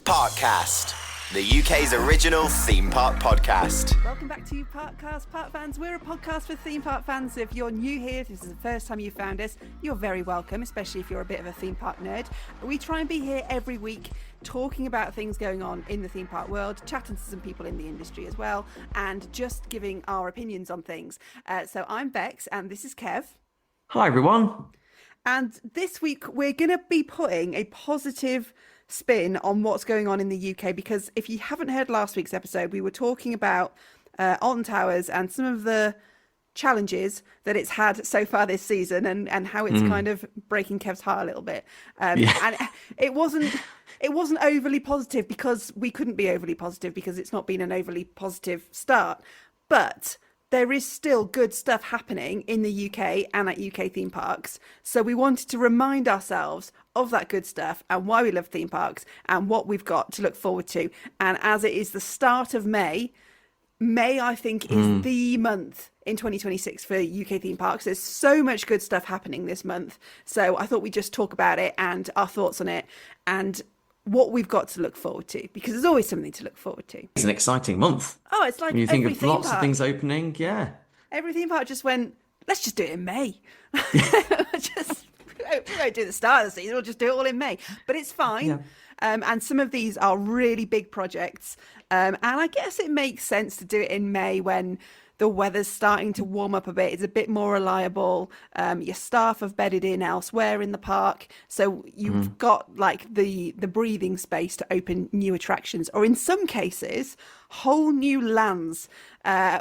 Parkcast, the UK's original theme park podcast. Welcome back to Parkcast, Park fans. We're a podcast for theme park fans. If you're new here, if this is the first time you found us, you're very welcome, especially if you're a bit of a theme park nerd. We try and be here every week talking about things going on in the theme park world, chatting to some people in the industry as well, and just giving our opinions on things. So I'm Bex, and this is Kev. Hi, everyone. And this week, we're going to be putting a positive spin on what's going on in the UK, because if you haven't heard last week's episode, we were talking about Alton Towers and some of the challenges that it's had so far this season, and how it's kind of breaking Kev's heart a little bit. And it wasn't overly positive, because we couldn't be overly positive because it's not been an overly positive start. But there is still good stuff happening in the UK and at UK theme parks. So we wanted to remind ourselves of that good stuff and why we love theme parks and what we've got to look forward to. And as it is the start of May, I think is the month in 2026 for UK theme parks. There's so much good stuff happening this month. So I thought we'd just talk about it and our thoughts on it and what we've got to look forward to, because there's always something to look forward to. It's an exciting month. Oh, it's like when you think of lots park. of things opening, yeah. Every theme park just went, let's just do it in May. We won't do the start of the season, we'll just do it all in May. But it's fine. Yeah. And some of these are really big projects. And I guess it makes sense to do it in May when the weather's starting to warm up a bit. It's a bit more reliable. Your staff have bedded in elsewhere in the park. So you've got like the breathing space to open new attractions, or in some cases, whole new lands,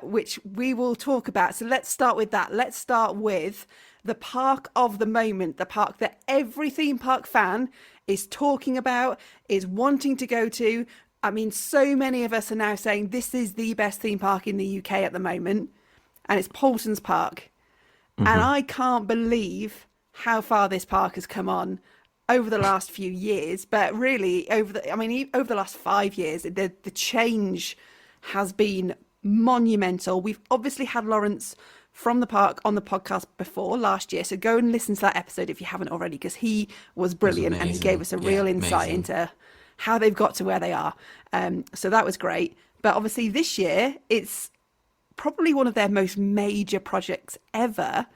which we will talk about. So let's start with that. Let's start with the park of the moment, the park that every theme park fan is talking about, is wanting to go to. I mean, so many of us are now saying this is the best theme park in the UK at the moment, and it's Paultons Park. And I can't believe how far this park has come on over the last few years, but really over the last 5 years, the change has been monumental. We've obviously had Lawrence from the park on the podcast before last year, so go and listen to that episode if you haven't already, because he was brilliant and he gave us a real insight into how they've got to where they are. So that was great. But obviously this year, it's probably one of their most major projects ever,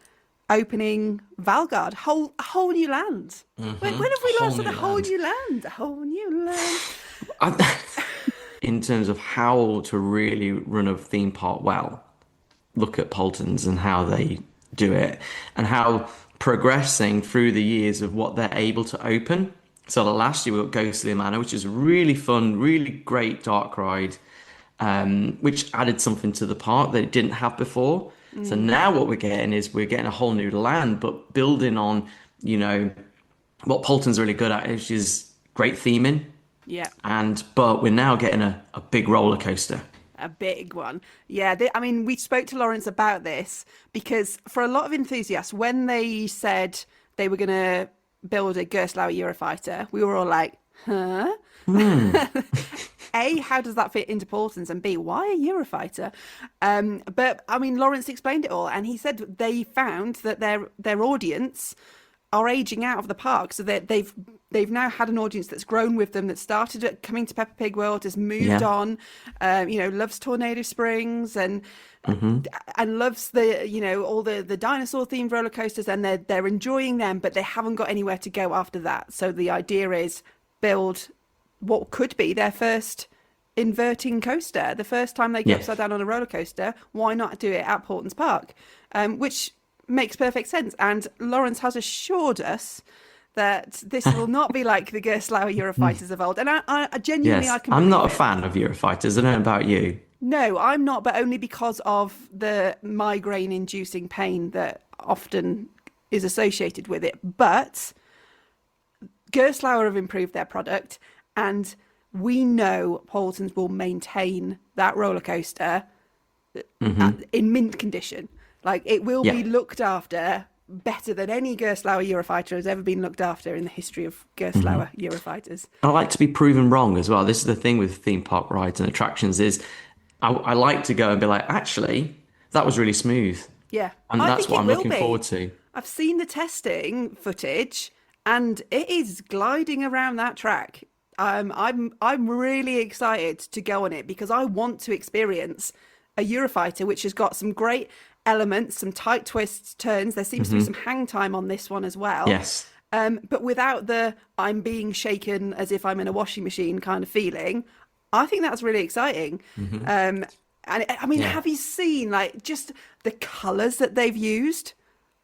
opening Valgard, a whole new land. When have we last had a whole new land? A whole new land. In terms of how to really run a theme park well, look at Paultons and how they do it, and how progressing through the years of what they're able to open. So last year we got Ghostly Manor, which is a really fun, really great dark ride, which added something to the park that it didn't have before. So now what we're getting a whole new land, but building on, what Paulton's really good at, which is great theming. Yeah. But we're now getting a big roller coaster. A big one. Yeah, we spoke to Lawrence about this, because for a lot of enthusiasts, when they said they were going to build a Gerstlauer Eurofighter, we were all like, huh? A, how does that fit into Paultons? And B, why a Eurofighter? But Lawrence explained it all, and he said they found that their audience are aging out of the park, so that they've now had an audience that's grown with them, that started at coming to Peppa Pig World, has moved on, loves Tornado Springs and loves all the dinosaur themed roller coasters, and they're enjoying them, but they haven't got anywhere to go after that. So the idea is build what could be their first inverting coaster, the first time they get upside down on a roller coaster. Why not do it at Paultons Park? Which makes perfect sense. And Lawrence has assured us that this will not be like the Gerstlauer Eurofighters of old. And I genuinely, I can. I'm not a fan of Eurofighters. I don't know about you. No, I'm not, but only because of the migraine-inducing pain that often is associated with it. But Gerstlauer have improved their product, and we know Paultons will maintain that roller coaster in mint condition. Like, it will be looked after better than any Gerstlauer Eurofighter has ever been looked after in the history of Gerstlauer Eurofighters. I like to be proven wrong as well. This is the thing with theme park rides and attractions, is I like to go and be like, actually, that was really smooth. Yeah. And that's what I'm looking forward to. I've seen the testing footage, and it is gliding around that track. I'm really excited to go on it because I want to experience a Eurofighter, which has got some great elements, some tight twists, turns. There seems to be some hang time on this one as well. Yes. But without the I'm being shaken as if I'm in a washing machine kind of feeling. I think that's really exciting. And I mean, have you seen like just the colours that they've used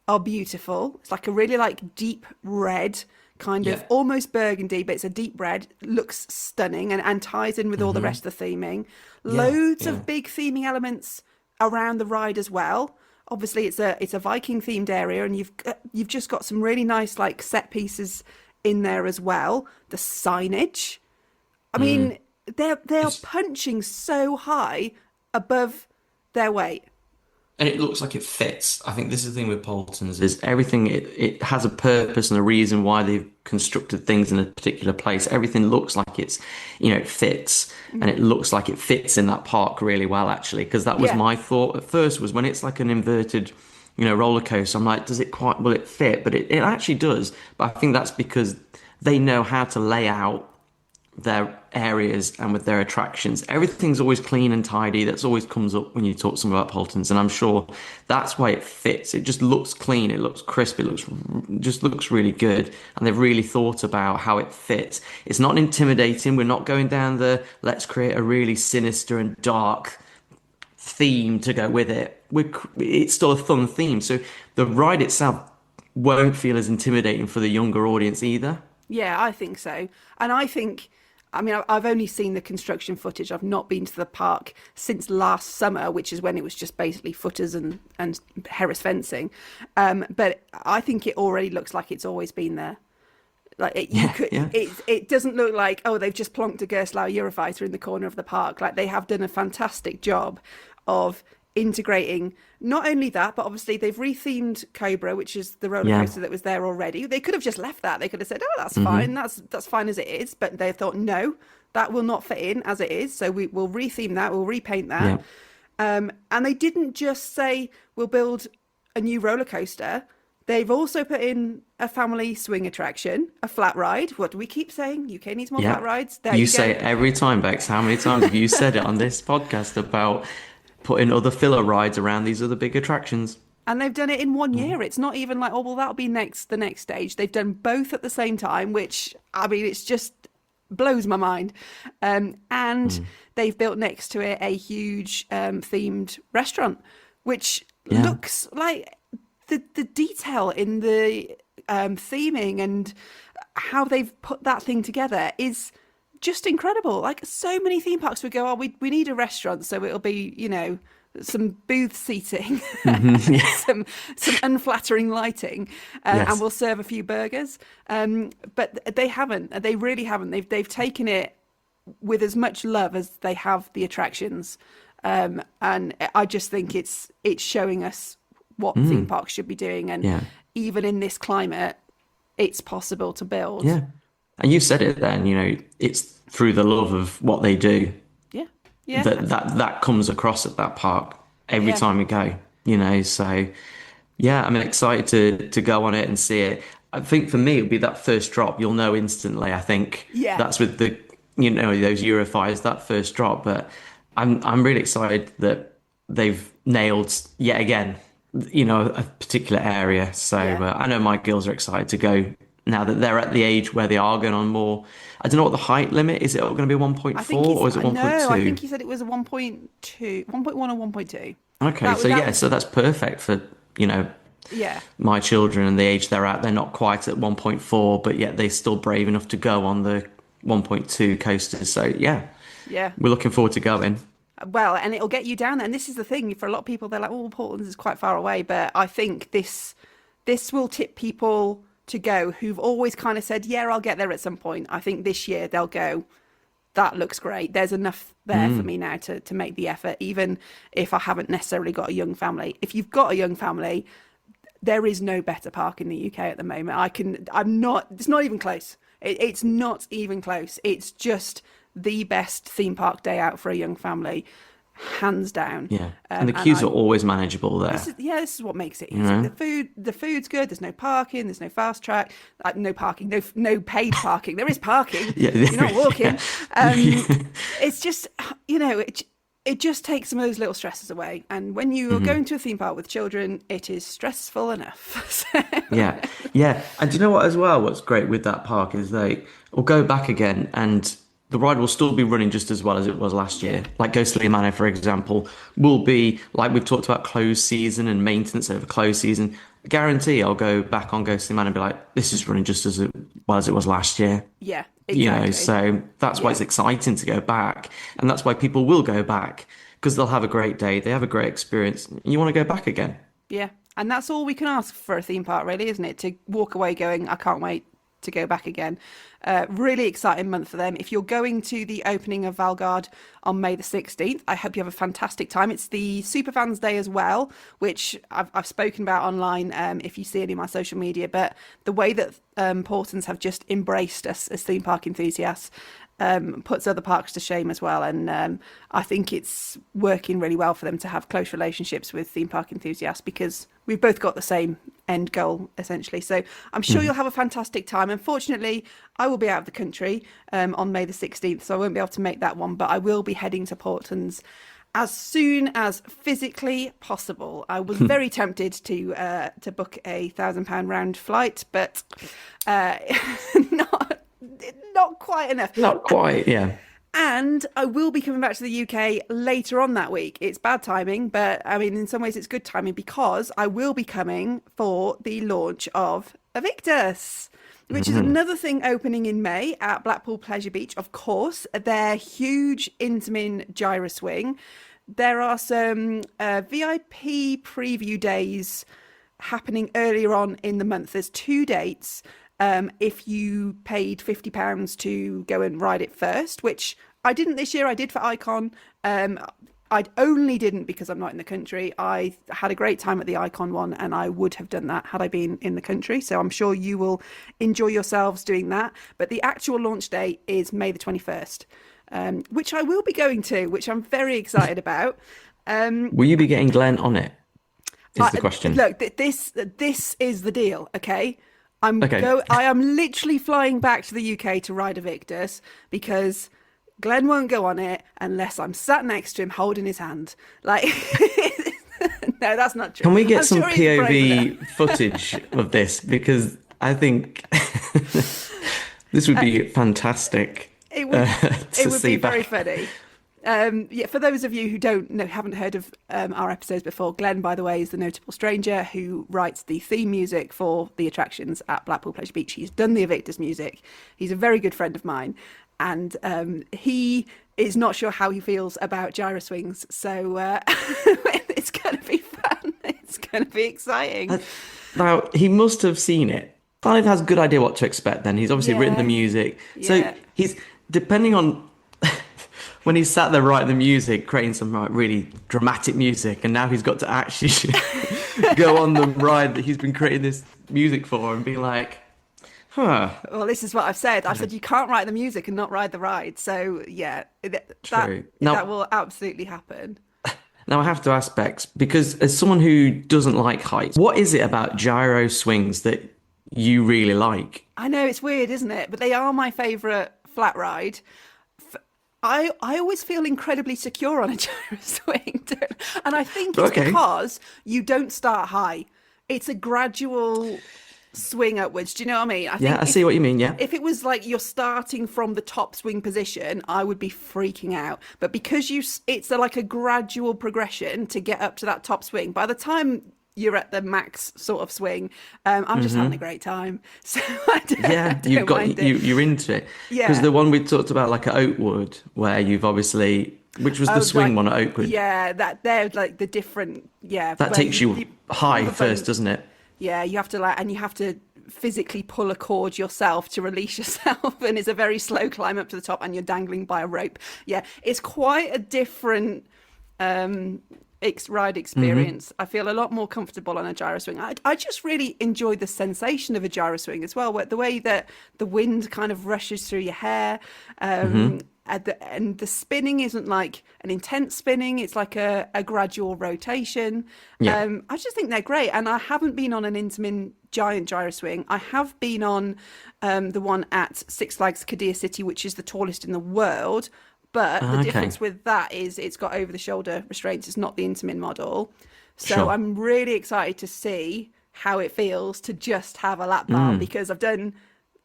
are beautiful. It's like a really like deep red kind of almost burgundy, but it's a deep red. Looks stunning and ties in with all the rest of the theming. Loads of big theming elements around the ride as well. Obviously, it's a Viking themed area, and you've just got some really nice like set pieces in there as well. The signage, I mean, they're punching so high above their weight. And it looks like it fits. I think this is the thing with Paultons is everything, it has a purpose and a reason why they've constructed things in a particular place. Everything looks like it's, it fits. And it looks like it fits in that park really well, actually. Because that was my thought at first, was when it's like an inverted, roller coaster, I'm like, will it fit? But it actually does. But I think that's because they know how to lay out their areas and with their attractions. Everything's always clean and tidy. That's always comes up when you talk to someone about Paultons, and I'm sure that's why it fits. It just looks clean, it looks crisp, it looks really good, and they've really thought about how it fits. It's not intimidating. We're not going down the let's create a really sinister and dark theme to go with it. It's still a fun theme, so the ride itself won't feel as intimidating for the younger audience either. Yeah, I think so. And I mean, I've only seen the construction footage. I've not been to the park since last summer, which is when it was just basically footers and Harris fencing. But I think it already looks like it's always been there. Like it doesn't look like, oh, they've just plonked a Gerstlauer Eurofighter in the corner of the park. Like, they have done a fantastic job of integrating not only that, but obviously they've rethemed Cobra, which is the roller coaster that was there already. They could have just left that. They could have said, oh, that's fine, that's fine as it is. But they thought, no, that will not fit in as it is, so we will retheme that, we'll repaint that. And they didn't just say we'll build a new roller coaster. They've also put in a family swing attraction, a flat ride. What do we keep saying? UK needs more flat rides. There you go. Say it every time, Bex. How many times have you said it on this podcast about putting other filler rides around these other big attractions? And they've done it in 1 year. It's not even like, oh, well, that'll be the next stage. They've done both at the same time, which, I mean, it's just blows my mind. And they've built next to it a huge themed restaurant, which looks like the detail in the theming and how they've put that thing together is just incredible. Like, so many theme parks would go, oh, we need a restaurant, so it'll be, some booth seating, some unflattering lighting, and we'll serve a few burgers. But they haven't. They really haven't. They've taken it with as much love as they have the attractions, and I just think it's showing us what theme parks should be doing, and even in this climate, it's possible to build. Yeah. And you said it then, it's through the love of what they do. Yeah. That comes across at that park every time we go, so I'm excited to go on it and see it. I think for me, it'll be that first drop. You'll know instantly. I think that's with the, those Eurofires, that first drop. But I'm really excited that they've nailed yet again, a particular area. So I know my girls are excited to go now that they're at the age where they are going on more. I don't know what the height limit is. It going to be 1.4 or is it 1.2? No, I think he said it was a 1.2, 1.1 or 1.2. Okay, so that's perfect for my children and the age they're at. They're not quite at 1.4, but yet they're still brave enough to go on the 1.2 coasters. So we're looking forward to going. Well, and it'll get you down there. And this is the thing, for a lot of people, they're like, oh, Paultons is quite far away. But I think this will tip people to go who've always kind of said, I'll get there at some point. I think this year they'll go, that looks great. There's enough there for me now to make the effort, even if I haven't necessarily got a young family. If you've got a young family, there is no better park in the UK at the moment. It's not even close. It's not even close. It's just the best theme park day out for a young family. hands down. Yeah. And the queues are always manageable there. This is what makes it easy. You know? The food's good. There's no parking. There's no fast track. No parking. No paid parking. There is parking. You're not walking. It's just, it just takes some of those little stresses away. And when you are going to a theme park with children, it is stressful enough. Yeah. And do you know what as well? What's great with that park is we'll go back again and the ride will still be running just as well as it was last year. Like Ghostly Manor, for example, will be, like we've talked about closed season and maintenance over closed season. I guarantee I'll go back on Ghostly Manor and be like, this is running just as well as it was last year. Yeah, exactly. So that's why it's exciting to go back. And that's why people will go back, because they'll have a great day. They have a great experience. And you want to go back again. Yeah. And that's all we can ask for a theme park, really, isn't it? To walk away going, I can't wait to go back again. Really exciting month for them. If you're going to the opening of Valgard on May the 16th, I hope you have a fantastic time. It's the Superfans Day as well, which I've spoken about online if you see any of my social media. But the way that Paultons have just embraced us as theme park enthusiasts puts other parks to shame as well. And I think it's working really well for them to have close relationships with theme park enthusiasts, because we've both got the same end goal, essentially. So I'm sure you'll have a fantastic time. Unfortunately, I will be out of the country on May the 16th, so I won't be able to make that one, but I will be heading to Paultons as soon as physically possible. I was very tempted to book a £1,000 round flight, but not quite enough. Not quite, yeah. And I will be coming back to the UK later on that week. It's bad timing, but I mean, in some ways it's good timing, because I will be coming for the launch of Aviktas, which is another thing opening in May at Blackpool Pleasure Beach. Of course, their huge Intamin gyro swing. There are some VIP preview days happening earlier on in the month. There's 2 dates. If you paid £50 to go and ride it first, which I didn't this year, I did for Icon. I only didn't because I'm not in the country. I had a great time at the Icon one, and I would have done that had I been in the country. So I'm sure you will enjoy yourselves doing that. But the actual launch date is May the 21st, which I will be going to, which I'm very excited about. Will you be getting Glenn on it? Is the question. Look, this is the deal, okay? I am literally flying back to the UK to ride Aviktas, because Glenn won't go on it unless I'm sat next to him holding his hand. Like, no, that's not true. Can we get some POV footage of this? Because I think this would be fantastic. It would be very funny. For those of you who haven't heard of our episodes before, Glenn, by the way, is the notable stranger who writes the theme music for the attractions at Blackpool Pleasure Beach. He's done the Aviktas music. He's a very good friend of mine, and he is not sure how he feels about gyro swings. So it's going to be fun. It's going to be exciting. Now, he must have seen it. Clive has a good idea what to expect then. He's obviously written the music. So he's, depending on when he's sat there writing the music, creating some really dramatic music, and now he's got to actually go on the ride that he's been creating this music for and be like, huh. Well, this is what I've said. I said you can't write the music and not ride the ride. So, yeah, that will absolutely happen. Now, I have to ask Bex, because as someone who doesn't like heights, what is it about gyro swings that you really like? I know, it's weird, isn't it? But they are my favourite flat ride. I always feel incredibly secure on a gyro swing. And I think it's because you don't start high. It's a gradual swing upwards. Do you know what I mean? I see what you mean, yeah. If it was like you're starting from the top swing position, I would be freaking out. But because it's like a gradual progression to get up to that top swing, by the time you're at the max sort of swing, I'm just having a great time. So you're into it. Yeah. Because the one we talked about, like at Oakwood, where you've obviously, which was the swing one at Oakwood. Yeah, that they're like the different. Yeah, that takes you high first, doesn't it? Yeah, you have to physically pull a cord yourself to release yourself, and it's a very slow climb up to the top, and you're dangling by a rope. Yeah, it's quite a different ride experience. I feel a lot more comfortable on a gyro swing. I just really enjoy the sensation of a gyro swing as well, where the way that the wind kind of rushes through your hair. and the spinning isn't like an intense spinning, it's like a gradual rotation. Yeah. I just think they're great, and I haven't been on an Intamin giant gyro swing. I have been on the one at Six Flags Qiddiya City, which is the tallest in the world, but the difference with that is it's got over the shoulder restraints. It's not the Intamin model. So Sure. I'm really excited to see how it feels to just have a lap bar, because I've done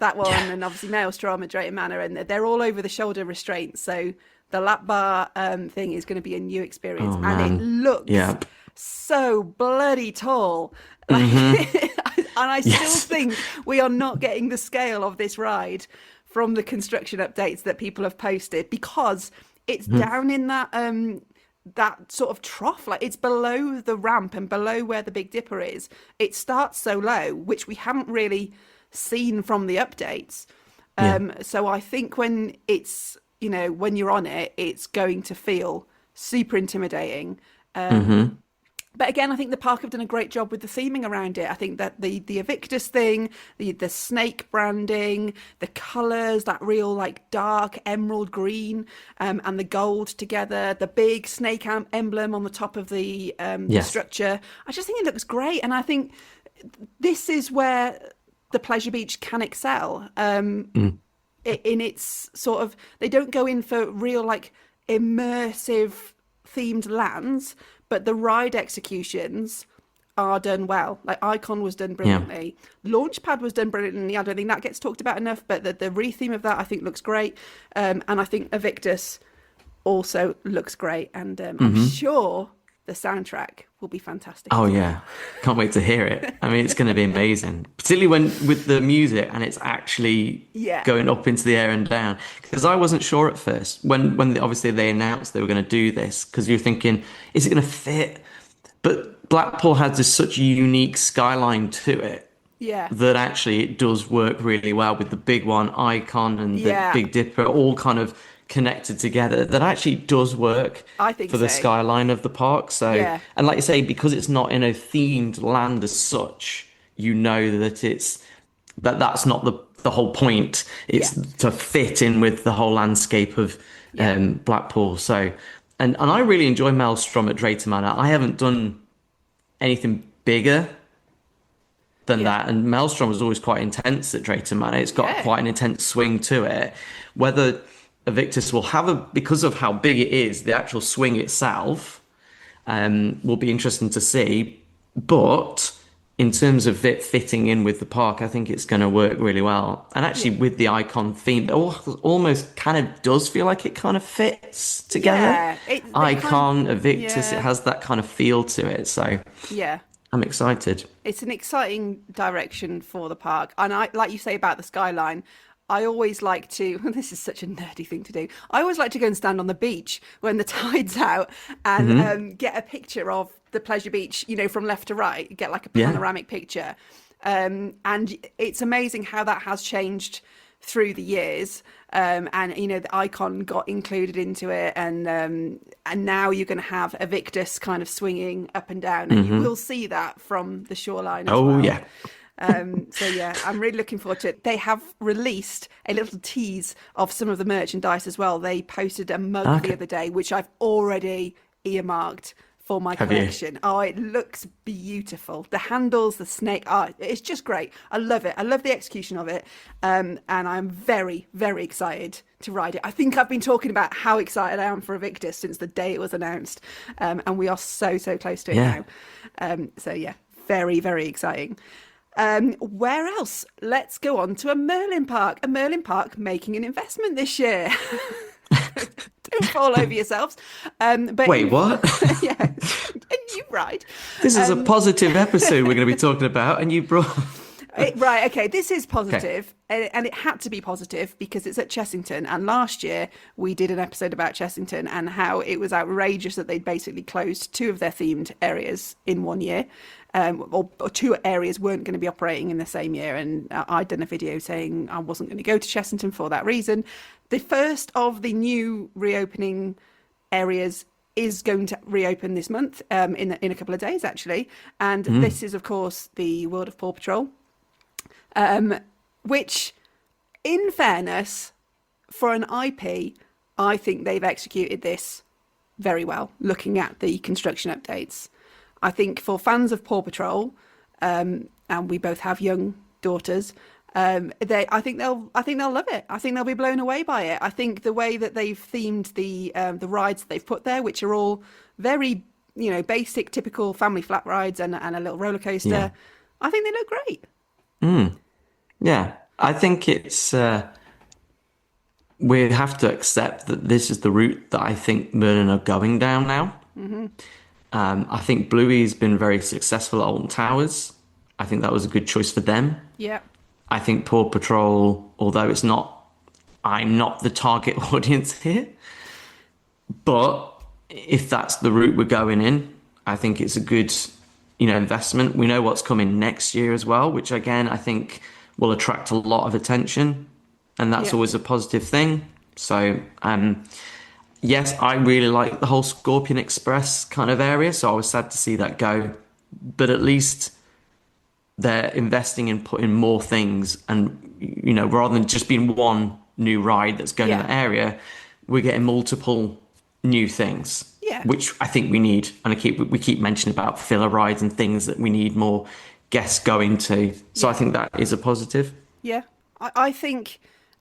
that one and obviously Maelstrom at Drayton Manor, and they're all over the shoulder restraints. So the lap bar thing is going to be a new experience, and it looks so bloody tall. Like, and I still think we are not getting the scale of this ride from the construction updates that people have posted, because it's down in that sort of trough, like it's below the ramp and below where the Big Dipper is. It starts so low, which we haven't really seen from the updates. So I think when it's, when you're on it, it's going to feel super intimidating. But again, I think the park have done a great job with the theming around it. I think that the Aviktas thing, the snake branding, the colours, that real like dark emerald green and the gold together, the big snake emblem on the top of the structure. I just think it looks great. And I think this is where the Pleasure Beach can excel in its sort of, they don't go in for real like immersive themed lands, but the ride executions are done well. Like Icon was done brilliantly. Launchpad was done brilliantly. I don't think that gets talked about enough, but the retheme of that I think looks great. And I think Aviktas also looks great. And I'm sure the soundtrack will be fantastic. Oh yeah, can't wait to hear it. I mean, it's going to be amazing, particularly when with the music and it's actually going up into the air and down. Because I wasn't sure at first when obviously they announced they were going to do this, because you're thinking, is it going to fit? But Blackpool has this such a unique skyline to it. That actually it does work really well with the big one, Icon, and the Big Dipper, all kind of connected together. That actually does work, I think, for the skyline of the park. So, and like you say, because it's not in a themed land as such, that that's not the whole point. It's to fit in with the whole landscape of Blackpool. So, and I really enjoy Maelstrom at Drayton Manor. I haven't done anything bigger than that, and Maelstrom was always quite intense at Drayton Manor. It's got quite an intense swing to it. Whether Aviktas will have because of how big it is, the actual swing itself will be interesting to see. But in terms of it fitting in with the park, I think it's going to work really well. And actually with the Icon theme, it almost kind of does feel like it kind of fits together. Icon, Aviktas, it has that kind of feel to it. So I'm excited. It's an exciting direction for the park. And I, like you say about the skyline, I always like to, this is such a nerdy thing to do, I always like to go and stand on the beach when the tide's out and get a picture of the Pleasure Beach, from left to right, get like a panoramic picture. And it's amazing how that has changed through the years. And, the Icon got included into it. And now you're going to have Aviktas kind of swinging up and down. And you will see that from the shoreline as well. Yeah. I'm really looking forward to it. They have released a little tease of some of the merchandise as well. They posted a mug the other day, which I've already earmarked for my collection. Oh, it looks beautiful. The handles, the snake, it's just great. I love it. I love the execution of it. And I'm very, very excited to ride it. I think I've been talking about how excited I am for Aviktas since the day it was announced. And we are so close to it now. Very, very exciting. Where else? Let's go on to a Merlin Park. A Merlin Park making an investment this year. Don't fall over yourselves. But wait, what? Yeah, and you ride. This is a positive episode we're going to be talking about, and you brought. Right, okay, this is positive, and it had to be positive because it's at Chessington, and last year we did an episode about Chessington and how it was outrageous that they'd basically closed two of their themed areas in 1 year, or two areas weren't going to be operating in the same year, and I'd done a video saying I wasn't going to go to Chessington for that reason. The first of the new reopening areas is going to reopen this month, in a couple of days actually, and this is of course the World of Paw Patrol. Which, in fairness, for an IP, I think they've executed this very well, looking at the construction updates. I think for fans of Paw Patrol, and we both have young daughters, I think they'll love it. I think they'll be blown away by it. I think the way that they've themed the rides that they've put there, which are all very, basic, typical family flat rides and a little roller coaster. Yeah. I think they look great. Yeah, I think it's we have to accept that this is the route that I think Merlin are going down now. I think Bluey's been very successful at Alton Towers. I think that was a good choice for them. Yeah. I think Paw Patrol, although I'm not the target audience here, but if that's the route we're going in, I think it's a good, investment. We know what's coming next year as well, which again, I think will attract a lot of attention, and that's always a positive thing. So, yes, I really like the whole Scorpion Express kind of area, so I was sad to see that go, but at least they're investing in putting more things, and rather than just being one new ride that's going in the area, we're getting multiple new things, which I think we need. And we keep mentioning about filler rides and things that we need more guests going to. So I think that is a positive. Yeah, I think,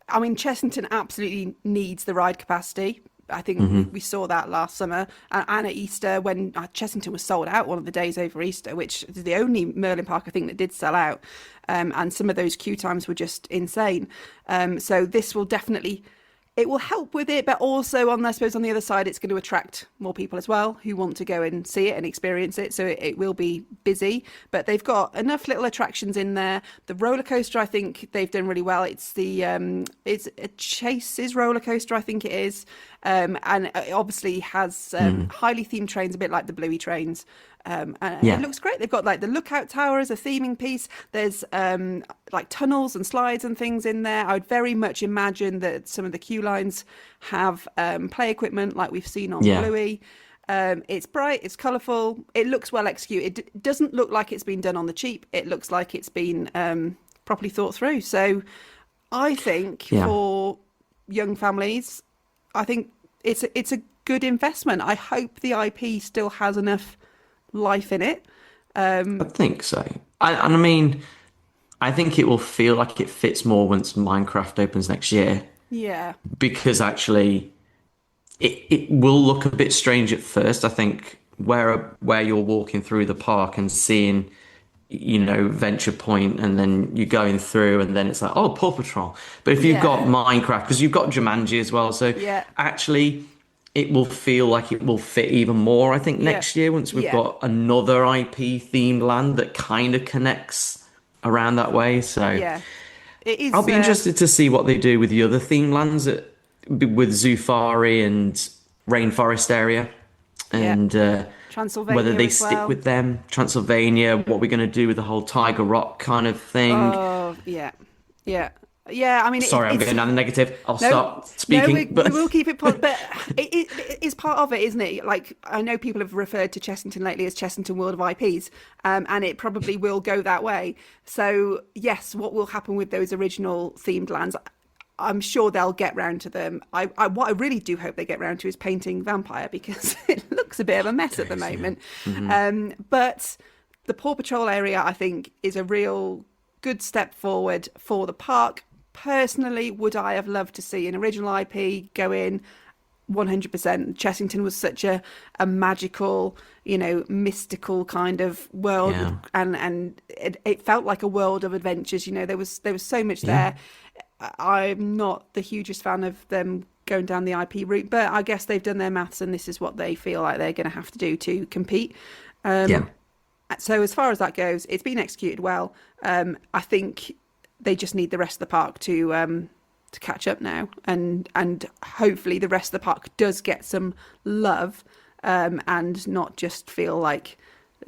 Chessington absolutely needs the ride capacity. I think we saw that last summer and at Easter when Chessington was sold out one of the days over Easter, which is the only Merlin park I think that did sell out. And some of those queue times were just insane. So this will definitely, it will help with it, but also I suppose on the other side, it's going to attract more people as well who want to go and see it and experience it. So it will be busy, but they've got enough little attractions in there. The roller coaster, I think they've done really well. It's it's a Chase's roller coaster, I think it is. And it obviously has highly themed trains, a bit like the Bluey trains. And it looks great. They've got like the lookout tower as a theming piece. There's like tunnels and slides and things in there. I would very much imagine that some of the queue lines have play equipment like we've seen on Bluey. It's bright, it's colourful, it looks well executed. It doesn't look like it's been done on the cheap. It looks like it's been properly thought through. So I think for young families, I think it's a good investment. I hope the IP still has enough life in it. I think so. I think it will feel like it fits more once Minecraft opens next year. Yeah. Because actually, it will look a bit strange at first. I think where you're walking through the park and seeing, Venture Point, and then you're going through, and then it's like, oh, Paw Patrol. But if you've got Minecraft, because you've got Jumanji as well, so actually, it will feel like it will fit even more, I think, next year once we've got another IP themed land that kind of connects around that way. So it is, I'll be interested to see what they do with the other themed lands with Zufari and Rainforest area, and Transylvania, whether they as stick well. with them. Transylvania, what we're going to do with the whole Tiger Rock kind of thing. Oh, yeah. Sorry, I'm getting down the negative. I'll stop speaking. We will keep it, but it is part of it, isn't it? Like, I know people have referred to Chessington lately as Chessington World of IPs, and it probably will go that way. So, yes, what will happen with those original themed lands? I'm sure they'll get round to them. What I really do hope they get round to is painting Vampire, because it looks a bit of a mess at the moment. But the Paw Patrol area, I think, is a real good step forward for the park. Personally, would I have loved to see an original IP go in? 100%. Chessington was such a magical, mystical kind of world, and it felt like a world of adventures. There was so much there. I'm not the hugest fan of them going down the IP route, but I guess they've done their maths, and this is what they feel like they're going to have to do to compete. So as far as that goes, it's been executed well. I think they just need the rest of the park to catch up now, and hopefully the rest of the park does get some love, and not just feel like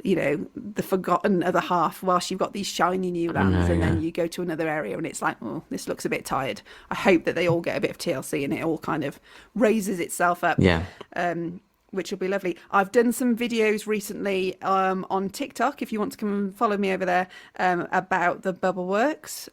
the forgotten other half whilst you've got these shiny new lands, then you go to another area and it's like, oh, this looks a bit tired. I hope that they all get a bit of TLC and it all kind of raises itself up. Which will be lovely. I've done some videos recently on TikTok, if you want to come and follow me over there, about the Bubble Works.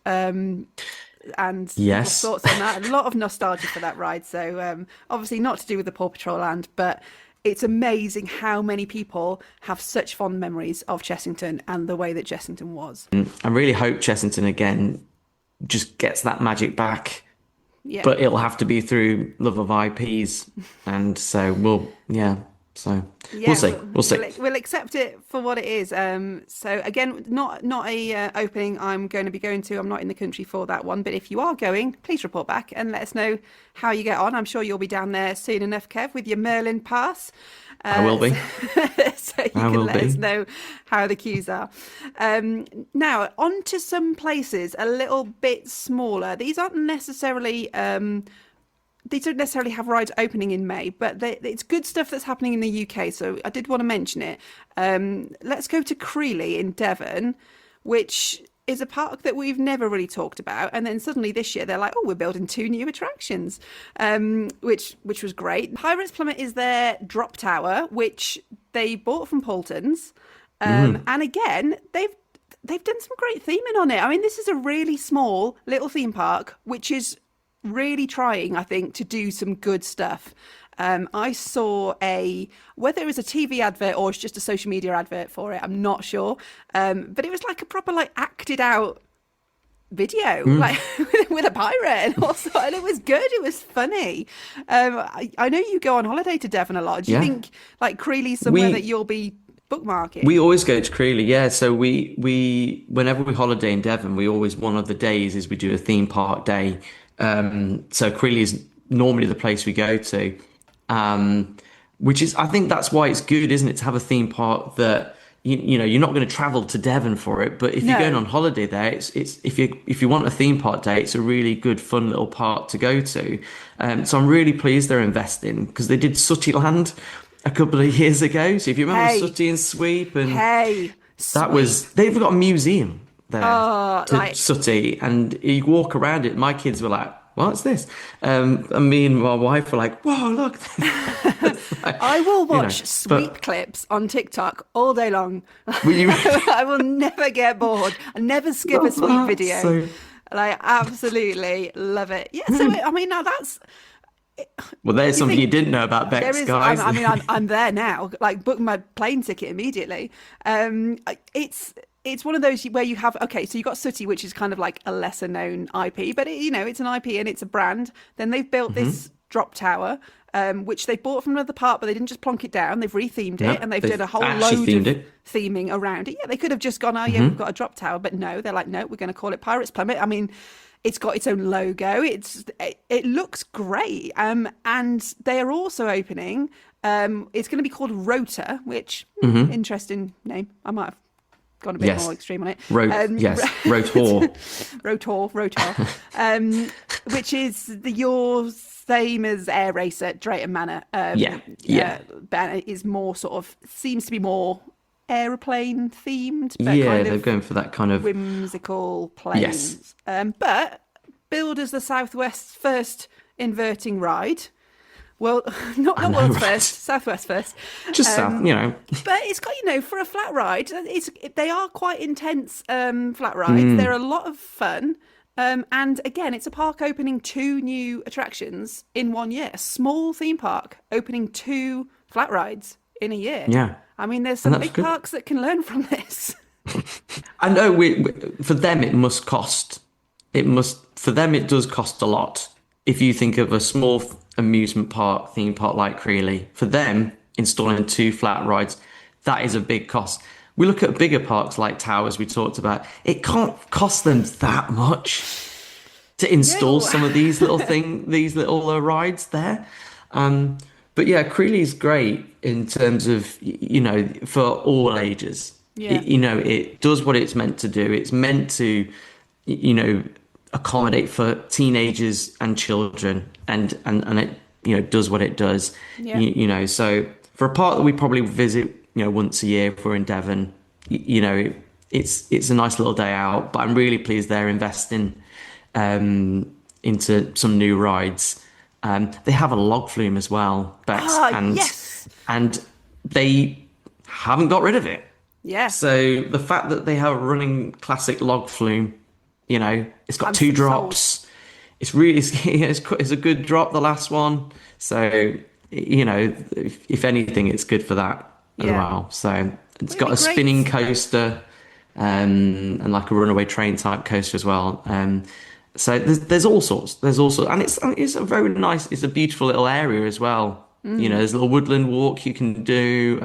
and people's Yes. thoughts on that. A lot of nostalgia for that ride. So obviously not to do with the Paw Patrol land, but it's amazing how many people have such fond memories of Chessington and the way that Chessington was. I really hope Chessington again just gets that magic back. Yeah. But it'll have to be through love of IPs. And so we'll see. We'll see. We'll accept it for what it is. So again, not a opening I'm going to be going to. I'm not in the country for that one. But if you are going, please report back and let us know how you get on. I'm sure you'll be down there soon enough, Kev, with your Merlin pass. I will be. So you can let us know how the queues are. Now, on to some places a little bit smaller. These don't necessarily have rides opening in May, but it's good stuff that's happening in the UK. So I did want to mention it. Let's go to Creeley in Devon, which is a park that we've never really talked about. And then suddenly this year they're like, oh, we're building 2 new attractions, which was great. Pirates Plummet is their drop tower, which they bought from Paultons. And again, they've done some great theming on it. I mean, this is a really small little theme park, which is really trying, I think, to do some good stuff. I saw whether it was a TV advert or it's just a social media advert for it, I'm not sure. But it was like a proper acted out video, with a pirate and it was good. It was funny. I know you go on holiday to Devon a lot. Do you think Creeley's somewhere that you'll be bookmarking? We always go to Creeley, yeah. So we whenever we holiday in Devon, one of the days is we do a theme park day. So Creeley is normally the place we go to, which is, I think that's why it's good, isn't it, to have a theme park that you're not going to travel to Devon for it, but if you're going on holiday there, it's if you want a theme park day, it's a really good, fun little park to go to. So I'm really pleased they're investing, because they did Sooty Land a couple of years ago. So if you remember Sooty and Sweep, and they've got a museum there Sooty, and you walk around it. My kids were like, what's this? And me and my wife were like, whoa, look. I will watch Sweep clips on TikTok all day long. I will never get bored. I never skip a Sweep video. So... absolutely love it. Yeah, so I mean, now that's... Well, there's something you didn't know about Bex, guys. I'm there now. Book my plane ticket immediately. It's one of those where you have, so you got Sooty, which is kind of like a lesser known IP, but it's an IP and it's a brand. Then they've built this drop tower, which they bought from another park, but they didn't just plonk it down. They've rethemed it, and they've done a whole load of theming around it. Yeah, they could have just gone, we've got a drop tower, but no, they're like, no, we're going to call it Pirates Plummet. I mean, it's got its own logo. It looks great. And they are also opening. It's going to be called Rota, which interesting name. I might have gone a bit more extreme on it. Rotor. Rotor. Which is your same as Air Race at Drayton Manor. But is more seems to be more aeroplane themed, but they're going for that kind of whimsical planes. But billed as the Southwest's first inverting ride. Well, not world's first, Southwest first. Just south, But it's got, for a flat ride, they are quite intense flat rides. They're a lot of fun. And again, it's a park opening 2 new attractions in 1 year. A small theme park opening 2 flat rides in a year. Yeah. I mean, there's some big parks that can learn from this. I know for them it must cost. For them it does cost a lot. If you think of a small amusement park, theme park like Creeley, for them, installing 2 flat rides, that is a big cost. We look at bigger parks like Towers we talked about, it can't cost them that much to install some of these little rides there. But yeah, Creeley's great in terms of, for all ages. Yeah. It does what it's meant to do. It's meant to, accommodate for teenagers and children, and it does what it does. Yeah. So for a park that we probably visit once a year if we're in Devon, it's a nice little day out. But I'm really pleased they're investing into some new rides. They have a log flume as well, Bex, and they haven't got rid of it. Yeah. So the fact that they have a running classic log flume It's got I'm two sold. drops. It's really, it's a good drop, the last one. So, if anything, it's good for that as Yeah. well. So it's It'd got be a spinning great. coaster, and like a runaway train type coaster as well. So there's all sorts. There's also, and it's a very nice, it's a beautiful little area as well. There's a little woodland walk you can do,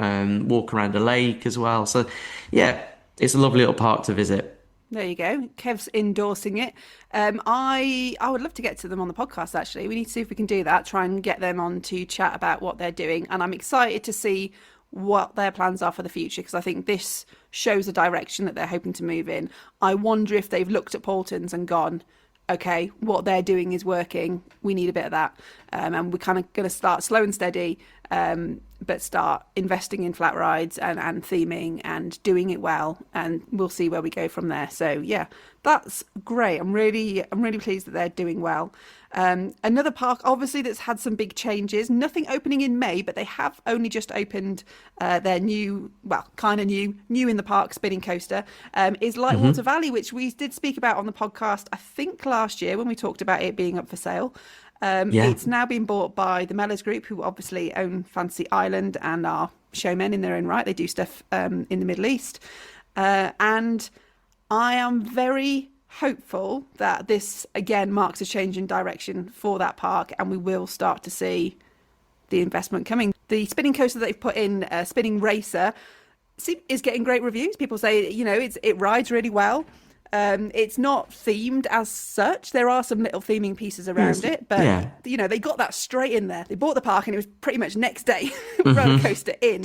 walk around a lake as well. So yeah, it's a lovely little park to visit. There you go. Kev's endorsing it. I would love to get to them on the podcast, actually. We need to see if we can do that, try and get them on to chat about what they're doing. And I'm excited to see what their plans are for the future, because I think this shows a direction that they're hoping to move in. I wonder if they've looked at Paultons and gone, okay, what they're doing is working. We need a bit of that. And we're kind of going to start slow and steady, but start investing in flat rides and theming and doing it well. And we'll see where we go from there. So yeah, that's great. I'm really pleased that they're doing well. Another park, obviously, that's had some big changes. Nothing opening in May, but they have only just opened their new, well, kind of new in the park spinning coaster, is Lightwater Valley, which we did speak about on the podcast, I think last year when we talked about it being up for sale. It's now been bought by the Mellors Group, who obviously own Fantasy Island and are showmen in their own right. They do stuff in the Middle East. And I am very hopeful that this again marks a change in direction for that park, and we will start to see the investment coming. The spinning coaster that they've put in, Spinning Racer, is getting great reviews. People say, it rides really well. It's not themed as such. There are some little theming pieces around it, but they got that straight in there. They bought the park and it was pretty much next day roller coaster in.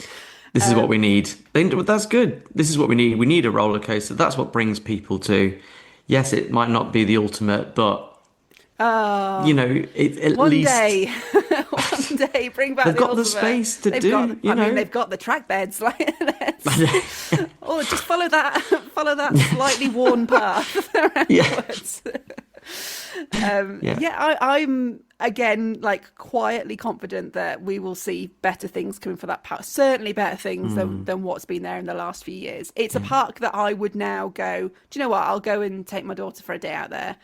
This is what we need. That's good. This is what we need. We need a roller coaster. That's what brings people to. Yes, it might not be the ultimate, but at least one day, bring back. They've the got ultimate. the space to they've do. Got, they've got the track beds. Just follow that slightly worn path around I'm again quietly confident that we will see better things coming for that park. Certainly better things than what's been there in the last few years. It's a park that I would now go, do you know what? I'll go and take my daughter for a day out there.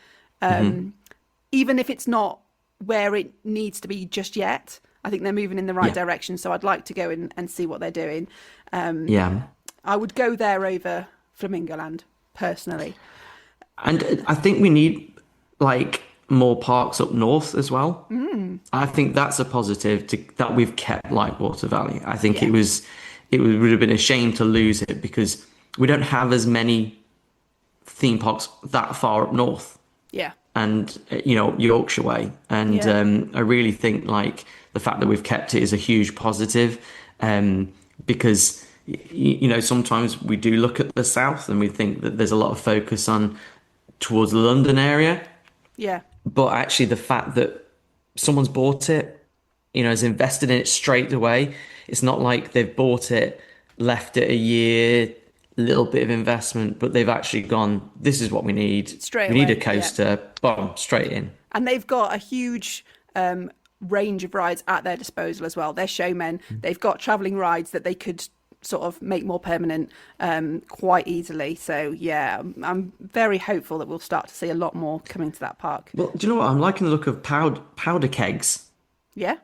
Even if it's not where it needs to be just yet. I think they're moving in the right direction. So I'd like to go and see what they're doing. I would go there over Flamingoland personally. And I think we need more parks up north as well. I think that's a positive that we've kept Lightwater Valley. I think it would have been a shame to lose it, because we don't have as many theme parks that far up north. Yeah. And Yorkshire way. And I really think the fact that we've kept it is a huge positive, because sometimes we do look at the south and we think that there's a lot of focus on towards the London area. Yeah. But actually the fact that someone's bought it, has invested in it straight away. It's not like they've bought it, left it a year, little bit of investment, but they've actually gone, this is what we need. Straight away. We need a coaster, boom, straight in. And they've got a huge range of rides at their disposal as well. They're showmen. They've got travelling rides that they could sort of make more permanent quite easily. So yeah, I'm very hopeful that we'll start to see a lot more coming to that park. Well, do you know what? I'm liking the look of powder kegs. Yeah.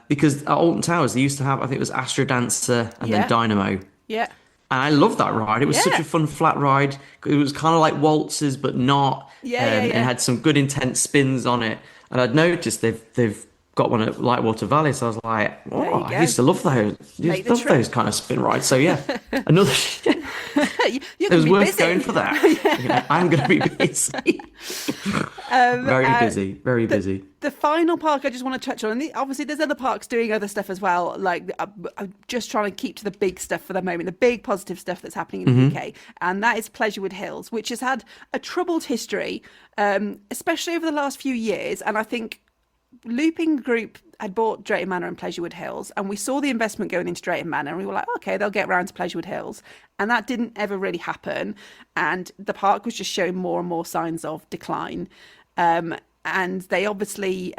Because at Alton Towers, they used to have, I think it was Astro Dancer and then Dynamo. Yeah. And I loved that ride. It was such a fun flat ride. It was kind of like waltzes, but not. And had some good intense spins on it. And I'd noticed they've got one at Lightwater Valley, so I was like, oh, I used to love those. Those kind of spin rides. So yeah, another. It was worth going for that. I'm going to be busy. Very busy. The final park I just want to touch on, and obviously there's other parks doing other stuff as well. I'm just trying to keep to the big stuff for the moment, the big positive stuff that's happening in the UK, and that is Pleasurewood Hills, which has had a troubled history, especially over the last few years. And I think Looping Group had bought Drayton Manor and Pleasurewood Hills, and we saw the investment going into Drayton Manor, and we were like, okay, they'll get round to Pleasurewood Hills. And that didn't ever really happen. And the park was just showing more and more signs of decline. And they obviously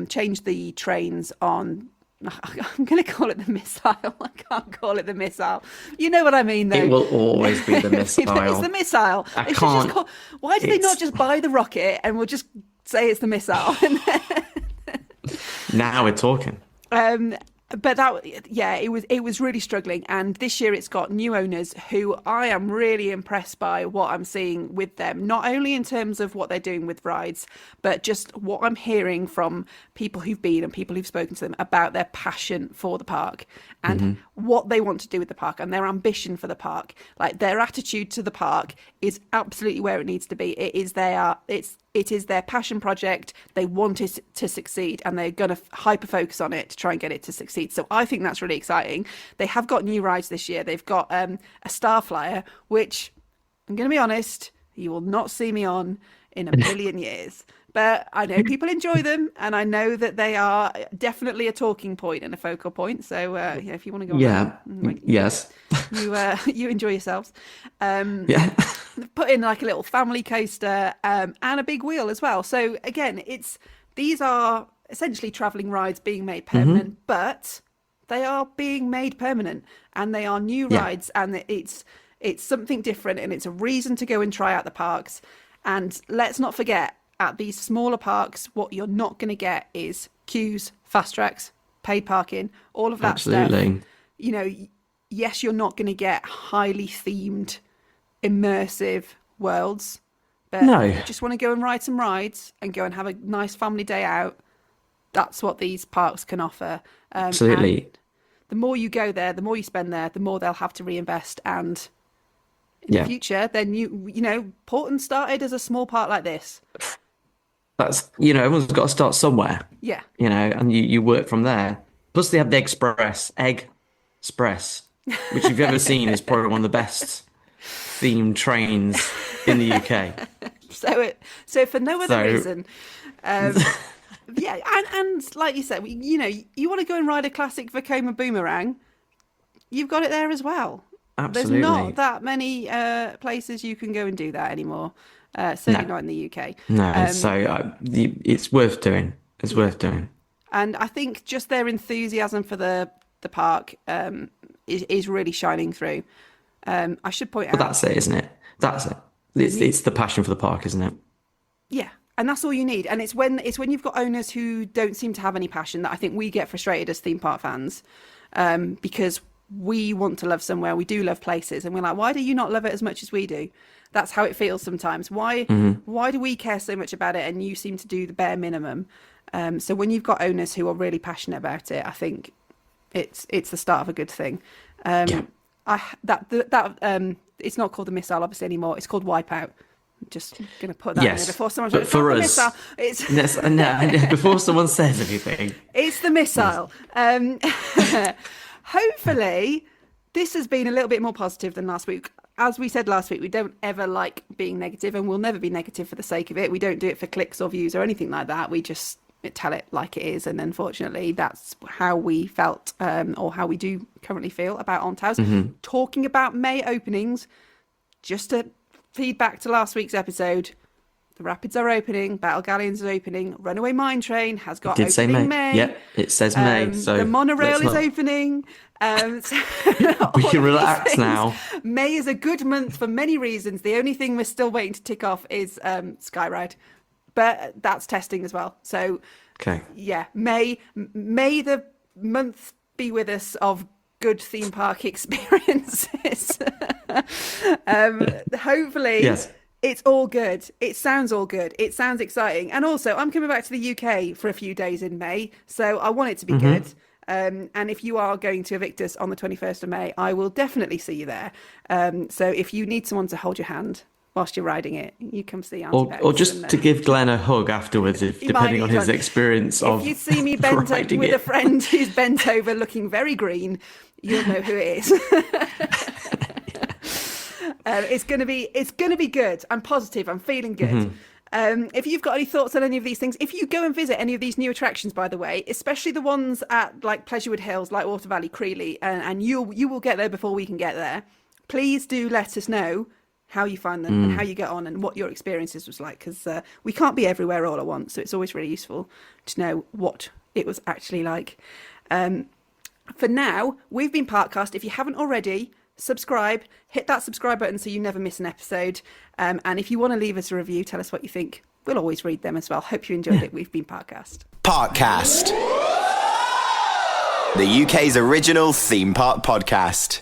changed the trains on I'm going to call it the missile. I can't call it the missile. You know what I mean, though. It will always be the missile. It's the missile. I They should can't. just call... Why do they not just buy the rocket and we'll just say it's the missile? Now we're talking. But it was really struggling. And this year it's got new owners who I am really impressed by what I'm seeing with them, not only in terms of what they're doing with rides, but just what I'm hearing from people who've been and people who've spoken to them about their passion for the park and what they want to do with the park and their ambition for the park. Like, their attitude to the park is absolutely where it needs to be. It is their passion project. They want it to succeed and they're going to hyper focus on it to try and get it to succeed. So I think that's really exciting. They have got new rides this year. They've got a Star Flyer, which I'm going to be honest, you will not see me on in a million years. But I know people enjoy them, and I know that they are definitely a talking point and a focal point. So if you want to go on, yes, you enjoy yourselves. Yeah. Put in like a little family coaster and a big wheel as well. So again, these are essentially travelling rides being made permanent, but they are being made permanent, and they are new rides, and it's something different, and it's a reason to go and try out the parks. And let's not forget, at these smaller parks, what you're not going to get is queues, fast tracks, paid parking, all of that stuff. You know, yes, you're not going to get highly themed, immersive worlds, but if you just want to go and ride some rides and go and have a nice family day out, that's what these parks can offer. Absolutely. And the more you go there, the more you spend there, the more they'll have to reinvest. And in the future, then you know, Paultons started as a small park like this. That's, you know, everyone's got to start somewhere. Yeah. You know, and you work from there. Plus they have the Egg Express, which if you've ever seen is probably one of the best themed trains in the UK. So for no other reason, and like you said, you know, you want to go and ride a classic Vekoma boomerang, you've got it there as well. Absolutely. There's not that many places you can go and do that anymore. Certainly not in the UK. No, so it's worth doing. It's worth doing. And I think just their enthusiasm for the park is really shining through. I should point out. But that's it, isn't it? That's it. It's the passion for the park, isn't it? Yeah, and that's all you need. And it's when you've got owners who don't seem to have any passion that I think we get frustrated as theme park fans, because we want to love somewhere, we do love places, and we're like, why do you not love it as much as we do? That's how it feels sometimes. Why do we care so much about it and you seem to do the bare minimum? So when you've got owners who are really passionate about it, I think it's the start of a good thing. It's not called the missile obviously anymore. It's called Wipeout. I'm just going to put that in there before someone says, for us, missile. It's before someone says anything. It's the missile. Hopefully, this has been a little bit more positive than last week. As we said last week, we don't ever like being negative, and we'll never be negative for the sake of it. We don't do it for clicks or views or anything like that. We just tell it like it is, and unfortunately, that's how we felt, or how we do currently feel about On Towers. Talking about May openings, just to feed back to last week's episode, the Rapids are opening, Battle Galleons is opening, Runaway Mine Train has got opening say May. May. Yep, it says May. So the monorail is opening. We can relax now. May is a good month for many reasons. The only thing we're still waiting to tick off is Skyride, but that's testing as well. So yeah, May the month be with us of good theme park experiences. Hopefully, yes. It's all good. It sounds all good. It sounds exciting. And also, I'm coming back to the UK for a few days in May, so I want it to be good. And if you are going to Aviktas on the 21st of May, I will definitely see you there. So if you need someone to hold your hand whilst you're riding it, you come see Auntie Bex. Or just to give Glenn a hug afterwards, depending on his experience of If you see me bent with a friend who's bent over looking very green, you'll know who it is. It's gonna be good. I'm positive. I'm feeling good. If you've got any thoughts on any of these things, if you go and visit any of these new attractions, by the way, especially the ones at like Pleasurewood Hills, like Water Valley, Creeley, and you will get there before we can get there. Please do let us know how you find them and how you get on and what your experiences was like, because we can't be everywhere all at once, so it's always really useful to know what it was actually like. For now, we've been Partcast. If you haven't already, subscribe, hit that subscribe button so you never miss an episode. And if you want to leave us a review, tell us what you think. We'll always read them as well. Hope you enjoyed it. We've been Partcast. Partcast. The UK's original theme park podcast.